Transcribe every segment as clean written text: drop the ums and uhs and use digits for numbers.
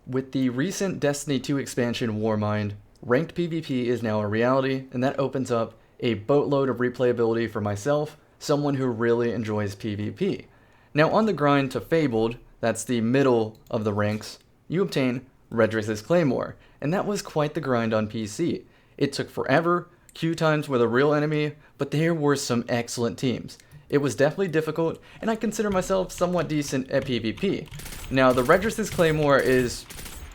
With the recent Destiny 2 expansion Warmind, ranked PvP is now a reality, and that opens up a boatload of replayability for myself, someone who really enjoys PvP. Now on the grind to Fabled, that's the middle of the ranks, you obtain Redress's Claymore, and that was quite the grind on PC. It took forever, queue times with a real enemy, but there were some excellent teams. It was definitely difficult, and I consider myself somewhat decent at PvP. Now, the Redress's Claymore is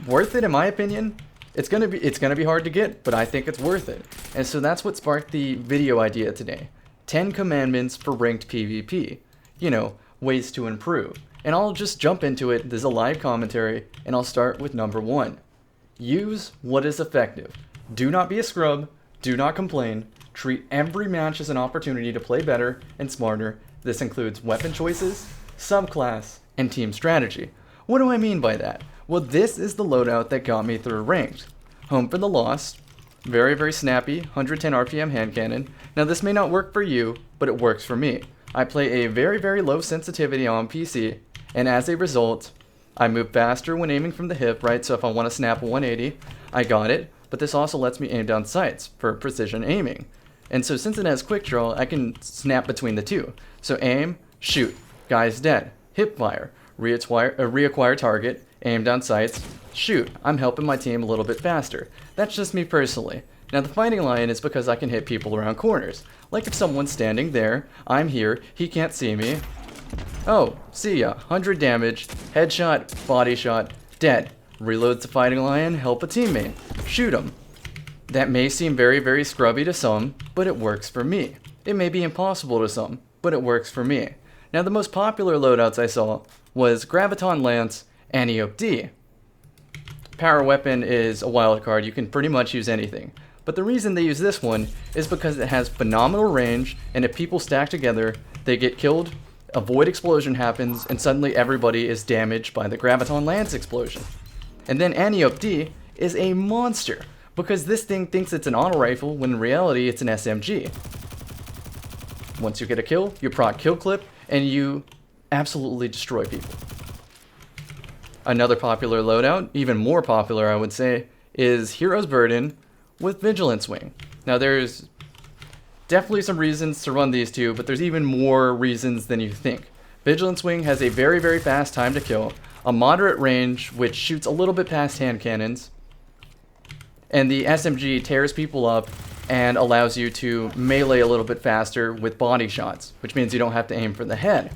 worth it in my opinion. It's gonna be hard to get, but I think it's worth it. And so that's what sparked the video idea today. 10 commandments for ranked PvP. You know, ways to improve. And I'll just jump into it. There's a live commentary, and I'll start with number 1. Use what is effective. Do not be a scrub. Do not complain. Treat every match as an opportunity to play better and smarter. This includes weapon choices, subclass, and team strategy. What do I mean by that? Well, this is the loadout that got me through ranked. Home for the Lost. Very, very snappy, 110 RPM hand cannon. Now this may not work for you, but it works for me. I play a very, very low sensitivity on PC, and as a result, I move faster when aiming from the hip, right? So if I want to snap a 180, I got it, but this also lets me aim down sights for precision aiming. And so since it has quick draw, I can snap between the two. So aim, shoot, guy's dead, hip fire, reacquire target, aim down sights, shoot. I'm helping my team a little bit faster. That's just me personally. Now the fighting line is because I can hit people around corners. Like if someone's standing there, I'm here, he can't see me. Oh, see ya, 100 damage, headshot, body shot, dead. Reloads the fighting lion, help a teammate, shoot him. That may seem very, very scrubby to some, but it works for me. It may be impossible to some, but it works for me. Now the most popular loadouts I saw was Graviton Lance and EOD. Power weapon is a wild card, you can pretty much use anything. But the reason they use this one is because it has phenomenal range, and if people stack together, they get killed, a void explosion happens, and suddenly everybody is damaged by the Graviton Lance explosion. And then EOD is a monster, because this thing thinks it's an auto rifle when in reality it's an SMG. Once you get a kill, you proc kill clip, and you absolutely destroy people. Another popular loadout, even more popular I would say, is Hero's Burden with Vigilance Wing. Now there's definitely some reasons to run these two, but there's even more reasons than you think. Vigilance Wing has a very, very fast time to kill, a moderate range which shoots a little bit past hand cannons, and the SMG tears people up and allows you to melee a little bit faster with body shots, which means you don't have to aim for the head.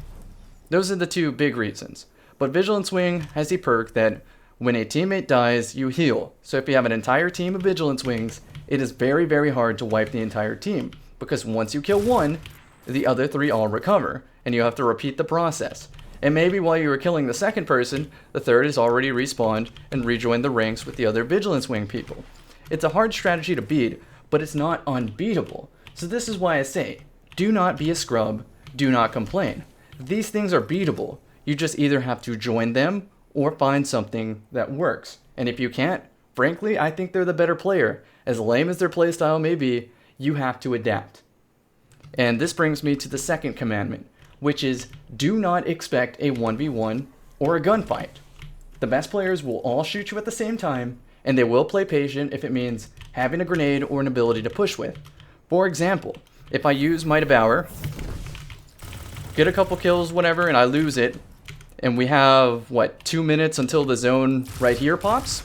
Those are the two big reasons. But Vigilance Wing has a perk that when a teammate dies, you heal. So if you have an entire team of Vigilance Wings, it is very, very hard to wipe the entire team, because once you kill one, the other 3 all recover, and you have to repeat the process. And maybe while you were killing the second person, the third is already respawned and rejoined the ranks with the other Vigilance Wing people. It's a hard strategy to beat, but it's not unbeatable. So this is why I say, do not be a scrub, do not complain. These things are beatable. You just either have to join them or find something that works. And if you can't, frankly, I think they're the better player. As lame as their playstyle may be, you have to adapt. And this brings me to the second commandment, which is do not expect a 1v1 or a gunfight. The best players will all shoot you at the same time, and they will play patient if it means having a grenade or an ability to push with. For example, if I use my Devour, get a couple kills, whatever, and I lose it, and we have, 2 minutes until the zone right here pops,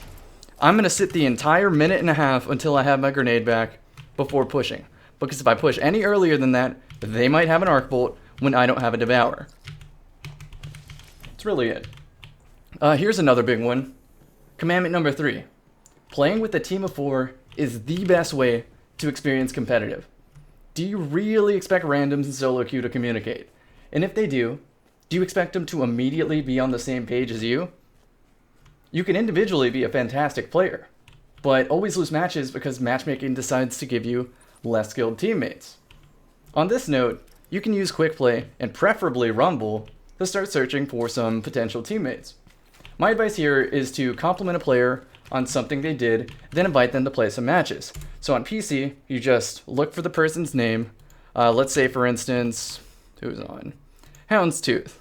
I'm going to sit the entire minute and a half until I have my grenade back before pushing. Because if I push any earlier than that, they might have an arc bolt when I don't have a Devour. That's really it. Here's another big one. Commandment number 3. Playing with a team of 4 is the best way to experience competitive. Do you really expect randoms in solo queue to communicate? And if they do you expect them to immediately be on the same page as you? You can individually be a fantastic player, but always lose matches because matchmaking decides to give you less skilled teammates. On this note, you can use quick play and preferably Rumble to start searching for some potential teammates. My advice here is to compliment a player on something they did, then invite them to play some matches. So on PC, you just look for the person's name. Let's say, for instance, who's on? Houndstooth.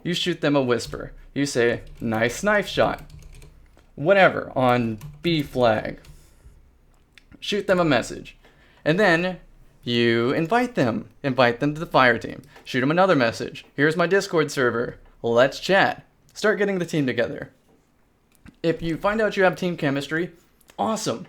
You shoot them a whisper. You say, nice knife shot. whatever, on B flag. Shoot them a message. And then you invite them to the fire team. Shoot them another message. Here's my Discord server. Let's chat. Start getting the team together. If you find out you have team chemistry, awesome.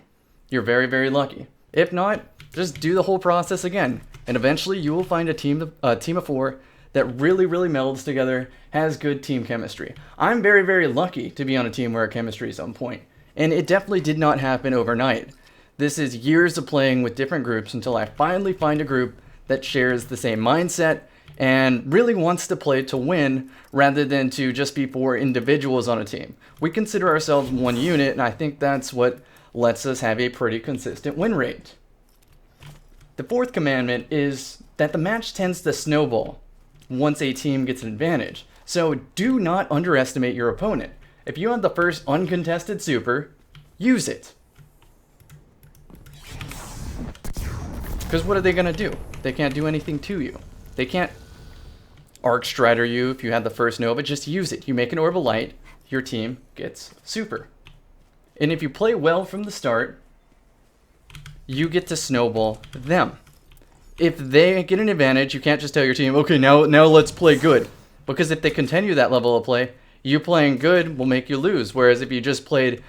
You're very, very lucky. If not, just do the whole process again. And eventually you will find a team of 4 that really, really melds together, has good team chemistry. I'm very, very lucky to be on a team where our chemistry is on point. And it definitely did not happen overnight. This is years of playing with different groups until I finally find a group that shares the same mindset and really wants to play to win rather than to just be 4 individuals on a team. We consider ourselves one unit, and I think that's what lets us have a pretty consistent win rate. The 4th commandment is that the match tends to snowball once a team gets an advantage. So do not underestimate your opponent. If you have the first uncontested super, use it. Because what are they going to do? They can't do anything to you. They can't arc strider you if you had the first nova. Just use it. You make an orb of light, your team gets super. And if you play well from the start, you get to snowball them. If they get an advantage, you can't just tell your team, okay, now let's play good. Because if they continue that level of play, you playing good will make you lose. Whereas if you just played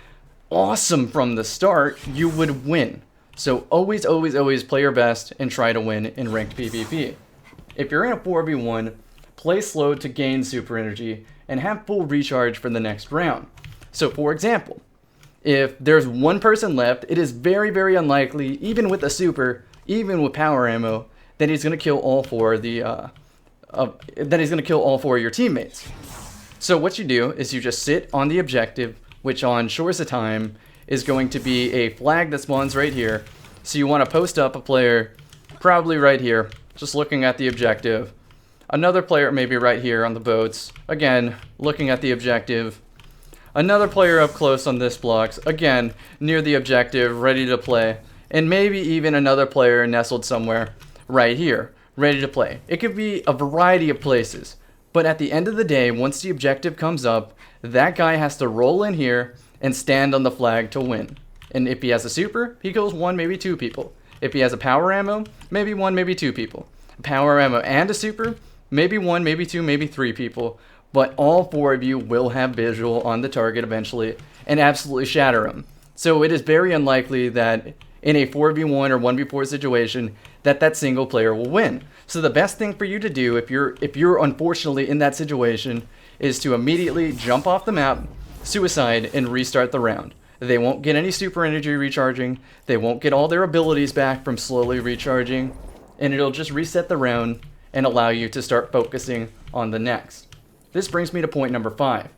awesome from the start, you would win. So always, always, always play your best and try to win in ranked PvP. If you're in a 4v1, play slow to gain super energy and have full recharge for the next round. So for example, if there's one person left, it is very, very unlikely, even with a super, even with power ammo, that he's going to kill all 4 of your teammates. So what you do is you just sit on the objective, which on Shores of Time is going to be a flag that spawns right here. So you want to post up a player probably right here, just looking at the objective. Another player maybe right here on the boats, again, looking at the objective. Another player up close on this blocks, again, near the objective, ready to play. And maybe even another player nestled somewhere right here, ready to play. It could be a variety of places. But at the end of the day, once the objective comes up, that guy has to roll in here and stand on the flag to win. And if he has a super, he kills 1, maybe 2 people. If he has a power ammo, maybe 1, maybe 2 people. Power ammo and a super, maybe 1, maybe 2, maybe 3 people. But all 4 of you will have visual on the target eventually and absolutely shatter him. So it is very unlikely that in a 4v1 or 1v4 situation that single player will win. So the best thing for you to do if you're unfortunately in that situation is to immediately jump off the map, suicide, and restart the round. They won't get any super energy recharging, they won't get all their abilities back from slowly recharging, and it'll just reset the round and allow you to start focusing on the next. This brings me to point number 5.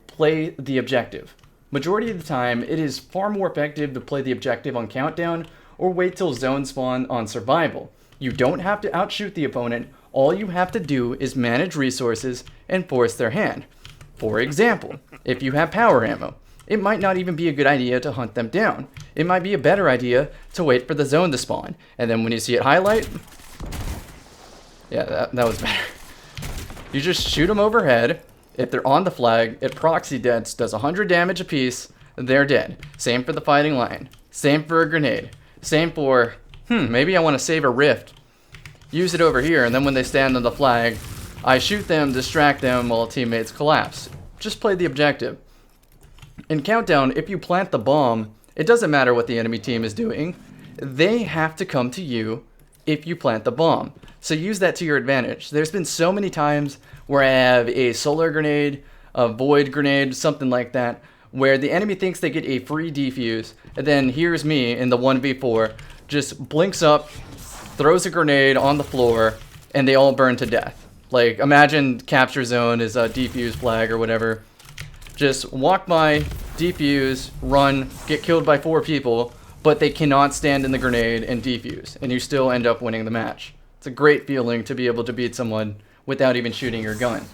Play the objective. Majority of the time, it is far more effective to play the objective on countdown or wait till zone spawn on survival. You don't have to outshoot the opponent, all you have to do is manage resources and force their hand. For example, if you have power ammo, it might not even be a good idea to hunt them down. It might be a better idea to wait for the zone to spawn, and then when you see it highlight, yeah, that was better. You just shoot them overhead. If they're on the flag, it proxy deads, does 100 damage apiece, they're dead. Same for the fighting line. Same for a grenade. Same for, maybe I want to save a rift. Use it over here, and then when they stand on the flag, I shoot them, distract them while teammates collapse. Just play the objective. In Countdown, if you plant the bomb, it doesn't matter what the enemy team is doing. They have to come to you if you plant the bomb. So use that to your advantage. There's been so many times where I have a solar grenade, a void grenade, something like that, where the enemy thinks they get a free defuse, and then here's me in the 1v4, just blinks up, throws a grenade on the floor, and they all burn to death. Like, imagine capture zone is a defuse flag or whatever. Just walk by, defuse, run, get killed by 4 people, but they cannot stand in the grenade and defuse, and you still end up winning the match. It's a great feeling to be able to beat someone without even shooting your gun.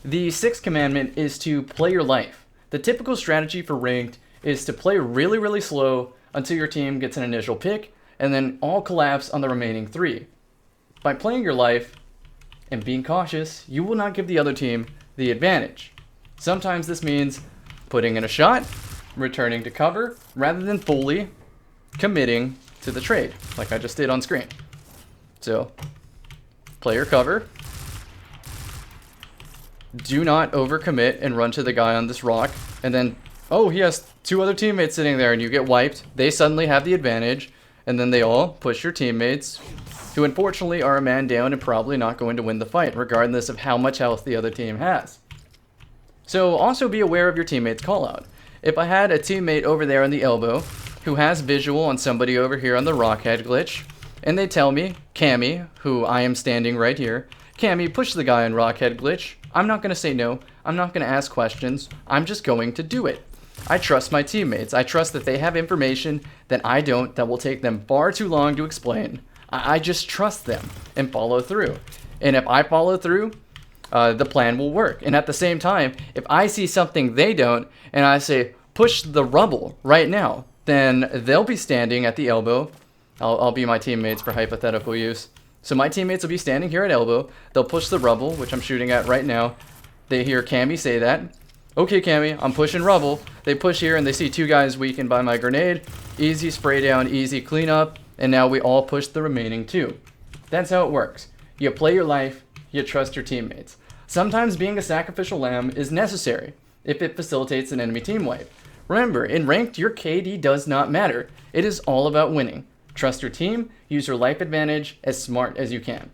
The 6th commandment is to play your life. The typical strategy for ranked is to play really, really slow until your team gets an initial pick, and then all collapse on the remaining 3. By playing your life and being cautious, you will not give the other team the advantage. Sometimes this means putting in a shot, returning to cover, rather than fully committing to the trade, like I just did on screen. So, play your cover. Do not overcommit and run to the guy on this rock, and then, oh, he has 2 other teammates sitting there, and you get wiped. They suddenly have the advantage, and then they all push your teammates, who unfortunately are a man down and probably not going to win the fight, regardless of how much health the other team has. So also be aware of your teammates' callout. If I had a teammate over there on the elbow who has visual on somebody over here on the rockhead glitch, and they tell me, Cammy, who I am standing right here, Cammy, push the guy on rockhead glitch, I'm not going to say no. I'm not going to ask questions. I'm just going to do it. I trust my teammates. I trust that they have information that I don't, that will take them far too long to explain. I just trust them and follow through. And if I follow through, the plan will work. And at the same time, if I see something they don't, and I say, push the rubble right now, then they'll be standing at the elbow. I'll be my teammates for hypothetical use. So my teammates will be standing here at elbow. They'll push the rubble, which I'm shooting at right now. They hear Cammy say that. Okay, Cammy, I'm pushing rubble. They push here and they see 2 guys weakened by my grenade. Easy spray down, easy cleanup. And now we all push the remaining 2. That's how it works. You play your life, you trust your teammates. Sometimes being a sacrificial lamb is necessary if it facilitates an enemy team wipe. Remember, in ranked, your KD does not matter. It is all about winning. Trust your team, use your life advantage as smart as you can.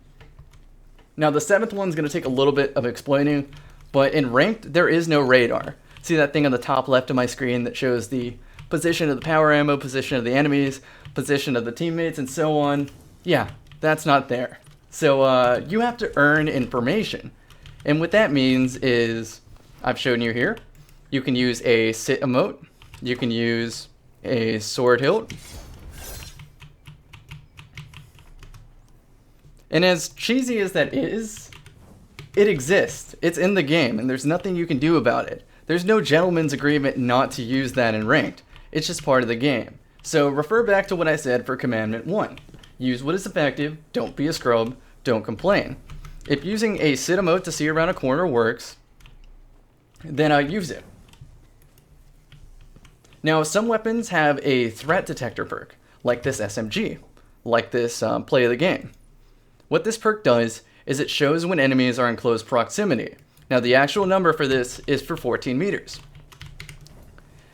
Now the 7th one's going to take a little bit of explaining, but in ranked, there is no radar. See that thing on the top left of my screen that shows the position of the power ammo, position of the enemies, position of the teammates, and so on? Yeah, that's not there. So you have to earn information. And what that means is, I've shown you here, you can use a sit emote, you can use a sword hilt, and as cheesy as that is, it exists. It's in the game, and there's nothing you can do about it. There's no gentleman's agreement not to use that in ranked. It's just part of the game. So refer back to what I said for Commandment 1. Use what is effective, don't be a scrub, don't complain. If using a sit emote to see around a corner works, then I use it. Now, some weapons have a threat detector perk, like this SMG, like this play of the game. What this perk does is it shows when enemies are in close proximity. Now, the actual number for this is for 14 meters.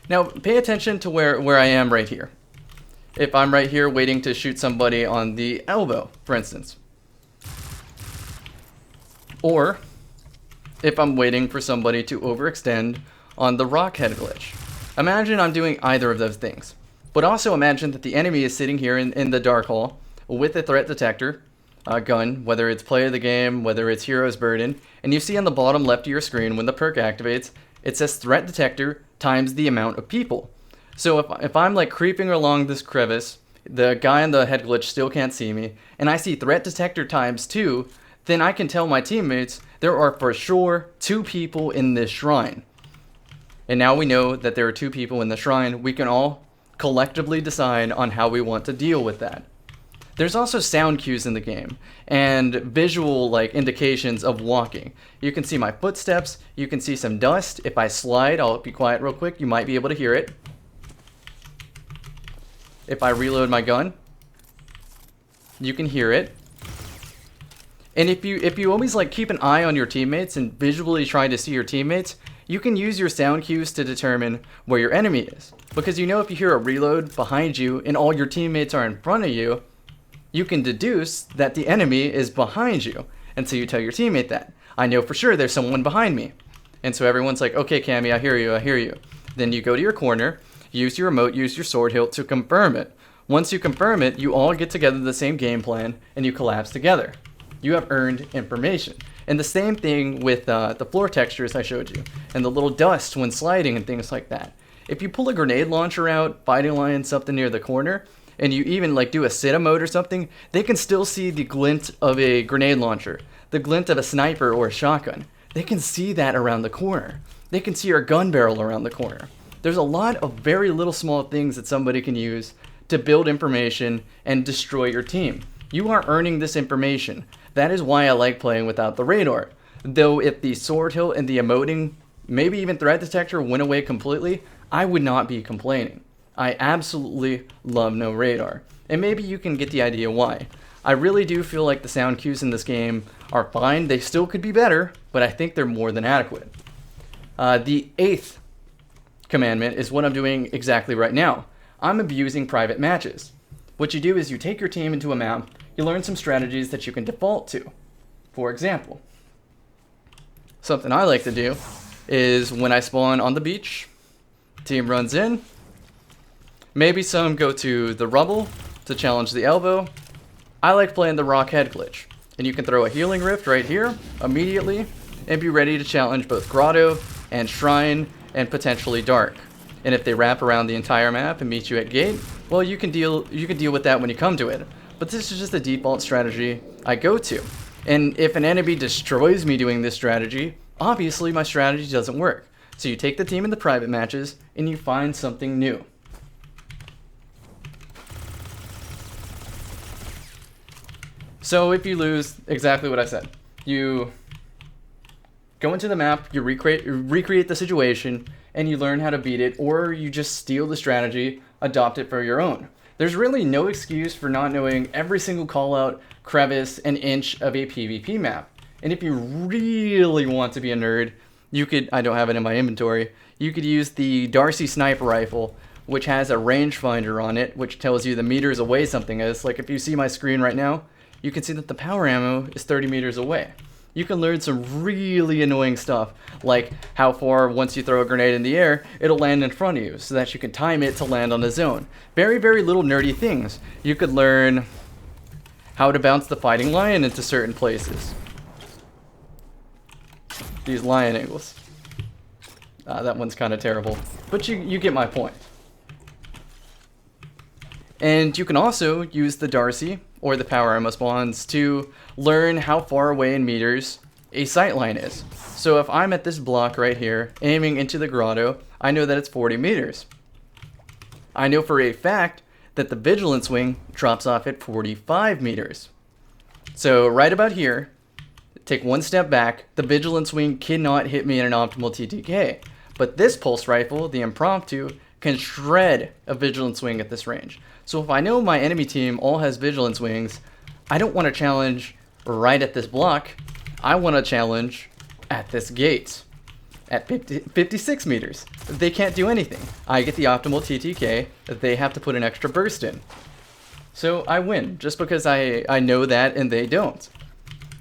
Now, pay attention to where I am right here. If I'm right here waiting to shoot somebody on the elbow, for instance. Or if I'm waiting for somebody to overextend on the rockhead glitch. Imagine I'm doing either of those things. But also imagine that the enemy is sitting here in the dark hall with a threat detector gun, whether it's play of the game, whether it's hero's burden, and you see on the bottom left of your screen when the perk activates, it says threat detector times the amount of people. So if I'm like creeping along this crevice, the guy on the head glitch still can't see me, and I see threat detector times 2, then I can tell my teammates there are for sure 2 people in this shrine. And now we know that there are 2 people in the shrine. We can all collectively decide on how we want to deal with that. There's also sound cues in the game and visual like indications of walking. You can see my footsteps, you can see some dust. If I slide, I'll be quiet real quick, you might be able to hear it. If I reload my gun, you can hear it. And if you always like keep an eye on your teammates and visually try to see your teammates, you can use your sound cues to determine where your enemy is. Because you know if you hear a reload behind you and all your teammates are in front of you, you can deduce that the enemy is behind you. And so you tell your teammate that. I know for sure there's someone behind me. And so everyone's like, okay, Cammy, I hear you, I hear you. Then you go to your corner, use your remote, use your sword hilt to confirm it. Once you confirm it, you all get together the same game plan and you collapse together. You have earned information. And the same thing with the floor textures I showed you, and the little dust when sliding and things like that. If you pull a grenade launcher out, fighting lion, something near the corner, and you even like do a sit emote or something, they can still see the glint of a grenade launcher, the glint of a sniper or a shotgun. They can see that around the corner. They can see your gun barrel around the corner. There's a lot of very little small things that somebody can use to build information and destroy your team. You are earning this information. That is why I like playing without the radar. Though if the sword hilt and the emoting maybe even threat detector went away completely, I would not be complaining. I absolutely love no radar. And maybe you can get the idea why. I really do feel like the sound cues in this game are fine. They still could be better, but I think they're more than adequate. The 8th commandment is what I'm doing exactly right now. I'm abusing private matches. What you do is you take your team into a map, you learn some strategies that you can default to. For example, something I like to do is when I spawn on the beach, team runs in, maybe some go to the rubble to challenge the elbow. I like playing the rock head glitch, and you can throw a healing rift right here immediately and be ready to challenge both grotto and shrine and potentially dark. And if they wrap around the entire map and meet you at gate, well, you can deal with that when you come to it. But this is just the default strategy I go to. And if an enemy destroys me doing this strategy, obviously my strategy doesn't work. So you take the team in the private matches and you find something new. So if you lose, exactly what I said. You go into the map, you recreate the situation, and you learn how to beat it, or you just steal the strategy, adopt it for your own. There's really no excuse for not knowing every single callout, crevice, and inch of a PvP map. And if you really want to be a nerd, you could, I don't have it in my inventory, you could use the Darcy sniper rifle, which has a rangefinder on it, which tells you the meters away something is. Like if you see my screen right now, you can see that the power ammo is 30 meters away. You can learn some really annoying stuff, like how far once you throw a grenade in the air, it'll land in front of you, so that you can time it to land on a zone. Very, very little nerdy things. You could learn how to bounce the fighting lion into certain places. These lion angles. That one's kind of terrible, but you get my point. And you can also use the Darcy or the power ammo spawns to learn how far away in meters a sightline is. So if I'm at this block right here, aiming into the grotto, I know that it's 40 meters. I know for a fact that the vigilance wing drops off at 45 meters. So right about here, take one step back, the vigilance wing cannot hit me in an optimal TTK. But this pulse rifle, the impromptu, can shred a vigilance wing at this range. So if I know my enemy team all has vigilance wings, I don't want to challenge right at this block. I want to challenge at this gate at 56 meters. They can't do anything. I get the optimal TTK. They have to put an extra burst in. So I win just because I know that and they don't.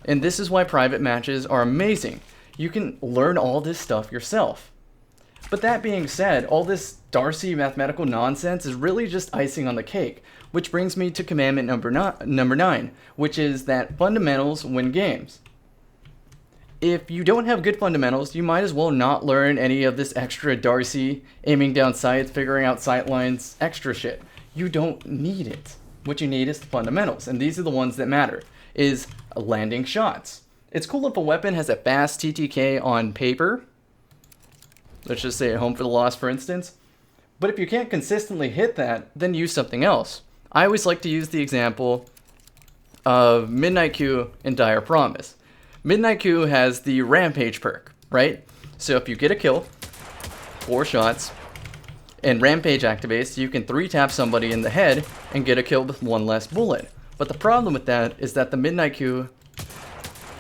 And this is why private matches are amazing. You can learn all this stuff yourself. But that being said, all this Darcy mathematical nonsense is really just icing on the cake, which brings me to commandment number 9, which is that fundamentals win games. If you don't have good fundamentals, you might as well not learn any of this extra Darcy, aiming down sights, figuring out sight lines, extra shit. You don't need it. What you need is the fundamentals, and these are the ones that matter, is landing shots. It's cool if a weapon has a fast TTK on paper. Let's just say at Home for the Lost, for instance. But if you can't consistently hit that, then use something else. I always like to use the example of Midnight Q and Dire Promise. Midnight Q has the Rampage perk, right? So if you get a kill, 4 shots, and Rampage activates, you can 3-tap somebody in the head and get a kill with 1 less bullet. But the problem with that is that the Midnight Q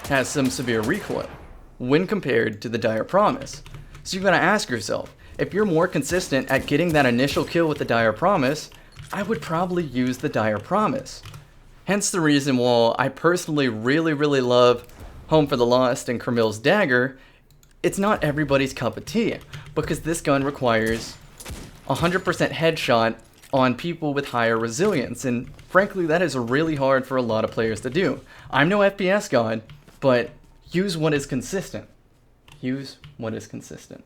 has some severe recoil when compared to the Dire Promise. So you've got to ask yourself, if you're more consistent at getting that initial kill with the Dire Promise, I would probably use the Dire Promise. Hence the reason why I personally really love Home for the Lost and Camille's Dagger. It's not everybody's cup of tea, because this gun requires 100% headshot on people with higher resilience, and frankly that is really hard for a lot of players to do. I'm no FPS god, but use what is consistent. Use what is consistent.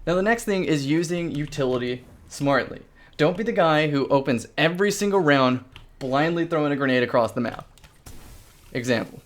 Now the next thing is using utility smartly. Don't be the guy who opens every single round blindly throwing a grenade across the map. Example.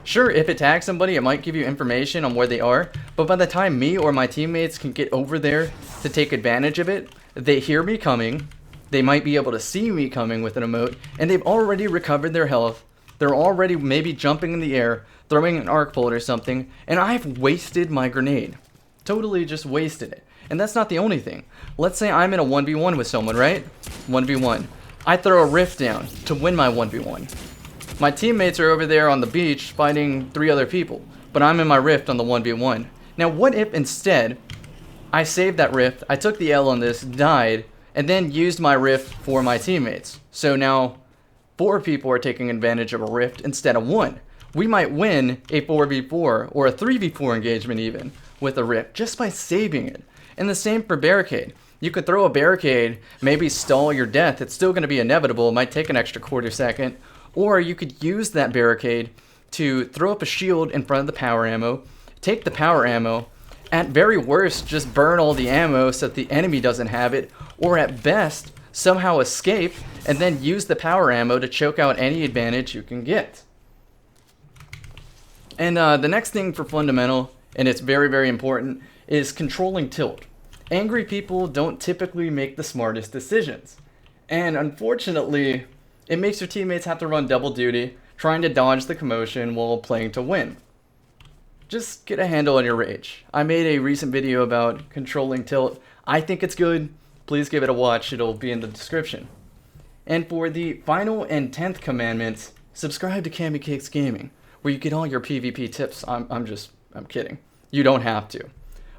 Sure, if it tags somebody, it might give you information on where they are, but by the time me or my teammates can get over there to take advantage of it, they hear me coming, they might be able to see me coming with an emote, and they've already recovered their health, they're already maybe jumping in the air, throwing an arc bolt or something, and I've wasted my grenade. Totally just wasted it. And that's not the only thing. Let's say I'm in a 1v1 with someone, right? 1v1. I throw a rift down to win my 1v1. My teammates are over there on the beach fighting 3 other people, but I'm in my rift on the 1v1. Now what if instead I saved that rift, I took the L on this, died, and then used my rift for my teammates. So now 4 people are taking advantage of a rift instead of 1. We might win a 4v4 or a 3v4 engagement even with a rift just by saving it. And the same for barricade. You could throw a barricade, maybe stall your death. It's still going to be inevitable. It might take an extra quarter second. Or you could use that barricade to throw up a shield in front of the power ammo, take the power ammo, at very worst, just burn all the ammo so that the enemy doesn't have it, or at best, somehow escape, and then use the power ammo to choke out any advantage you can get. And the next thing for fundamental, and it's very, very important, is controlling tilt. Angry people don't typically make the smartest decisions. And unfortunately, it makes your teammates have to run double duty, trying to dodge the commotion while playing to win. Just get a handle on your rage. I made a recent video about controlling tilt. I think it's good. Please give it a watch. It'll be in the description. And for the final and 10th commandment, subscribe to CammyCakes Gaming, where you get all your PvP tips. I'm kidding. You don't have to.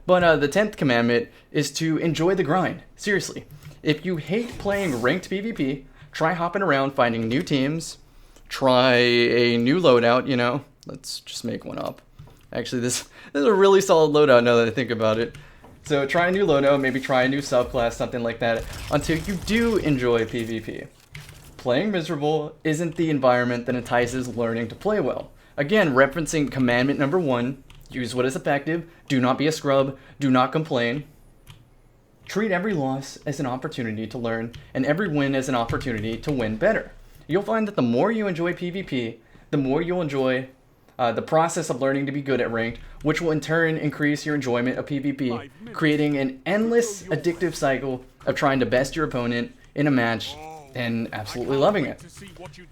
But the 10th commandment is to enjoy the grind. Seriously. If you hate playing ranked PvP, try hopping around finding new teams. Try a new loadout, you know. Let's just make one up. Actually, this is a really solid loadout now that I think about it. So try a new loadout, maybe try a new subclass, something like that, until you do enjoy PvP. Playing miserable isn't the environment that entices learning to play well. Again, referencing commandment number 1, use what is effective, do not be a scrub, do not complain. Treat every loss as an opportunity to learn, and every win as an opportunity to win better. You'll find that the more you enjoy PvP, the more you'll enjoy the process of learning to be good at ranked, which will in turn increase your enjoyment of PvP, creating an endless addictive cycle of trying to best your opponent in a match and absolutely loving it.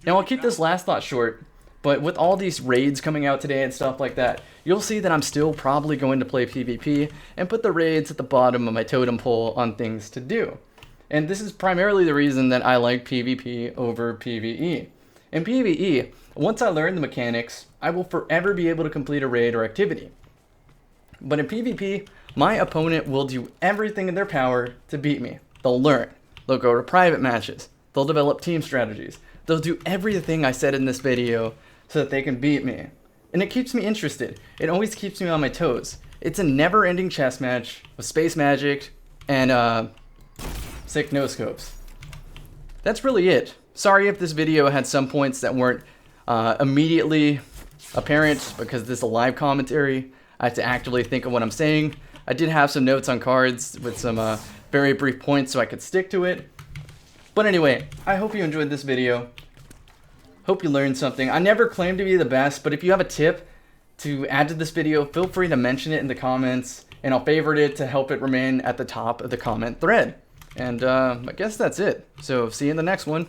Now I'll keep this last thought short, but with all these raids coming out today and stuff like that, you'll see that I'm still probably going to play PvP and put the raids at the bottom of my totem pole on things to do. And this is primarily the reason that I like PvP over PvE. In PvE, once I learn the mechanics, I will forever be able to complete a raid or activity. But in PvP, my opponent will do everything in their power to beat me. They'll learn. They'll go to private matches. They'll develop team strategies. They'll do everything I said in this video so that they can beat me. And it keeps me interested. It always keeps me on my toes. It's a never-ending chess match with space magic and sick no-scopes. That's really it. Sorry if this video had some points that weren't immediately apparent because this is a live commentary. I have to actively think of what I'm saying. I did have some notes on cards with some very brief points so I could stick to it. But anyway, I hope you enjoyed this video. Hope you learned something. I never claim to be the best, but if you have a tip to add to this video, feel free to mention it in the comments, and I'll favorite it to help it remain at the top of the comment thread. And I guess that's it. So see you in the next one.